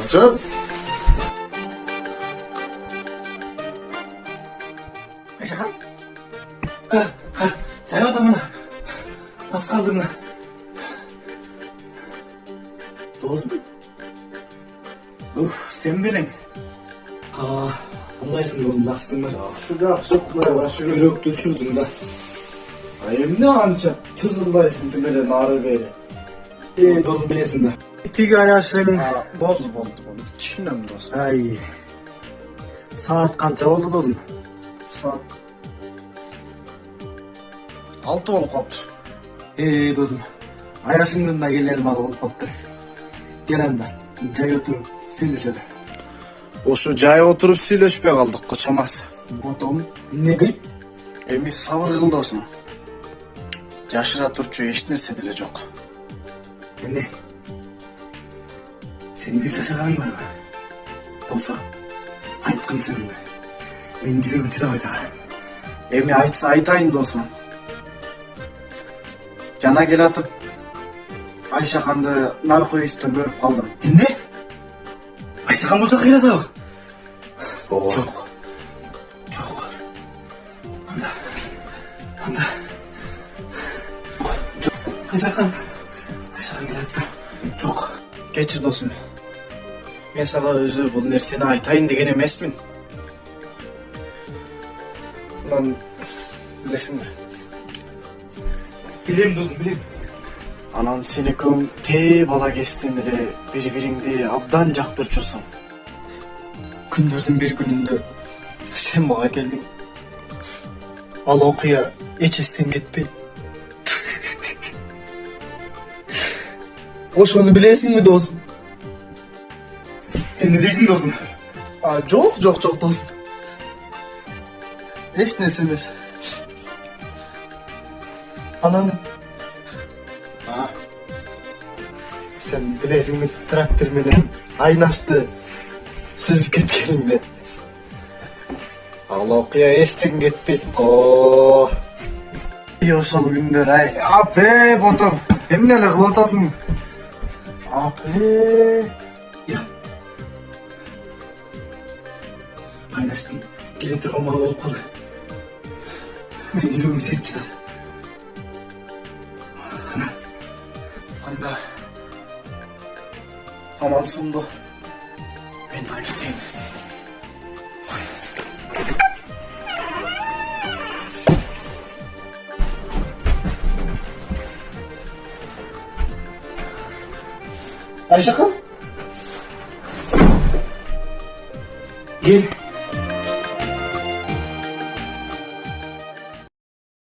Orçun. Şaka. Gel adamına. Az kaldım lan. Doz mu? Sen bilin. Anlaysın oğlum, laksın mı? Şurada sıkmaya başlıyor. Yürek uçurdun da. Ayım ne anca tızıldaysın tümele narı böyle. Dozum bilesin de. İki ayaşın. Bozdu bunu. Düşünüyorum dostum. Ay. Saat kança oldu dozum? Saat 6 olup kaldı. Dozum. Ayaşından da gelelim abi olup baktır. Gelen de. Çay oturup sürüşelim. O şu caya oturup söyleşmeye kaldık koçamaz. Botom ne deyip? Emi sabır kıl dostum. Yaşıra Turçu eş nerse bile yok. Ne? Senin bir şaşıran var mı? Olsa ayıtkın seninle. Benim yüreğim çıdamaydı. Emi aytsa aytayın dostum. Cana gel atıp Ayşe kandı narko üstü görüp kaldım. Ne? Ayşe kan bulacak yere da. Oo. Çok. Anda. Çok. Ayşe kan gel attı. Çok. Geçir dostum. Mesela özür bulunur seni aytayın degen emesmin. Lan bilesin mi? Bileyim dostum, bileyim. Anan seni kım te bala gestinire birbiringde abdan jaktırçursun. Günlerden bir gününde sen bana geldin. Al okuya hiç esten gitme. O şunu bilesin mi dostum? Ne değilsin dostum? Çok dostum. Hiç ne sevmez. Anan sen bilesin mi traktör benim aynaştı. Süzüp ketkenimle. Allah okuya esten gitme. Oo. Yoşal günler ay. Ape botum. Hem neler kılatasın. Ape. Ya. Paylaştım. Gelintir olmalı olup kaldı. Ben yüreğim ses çıkar. Anda. Aman sonunda. Ben daha gideyim. Ayşe kan. Gel.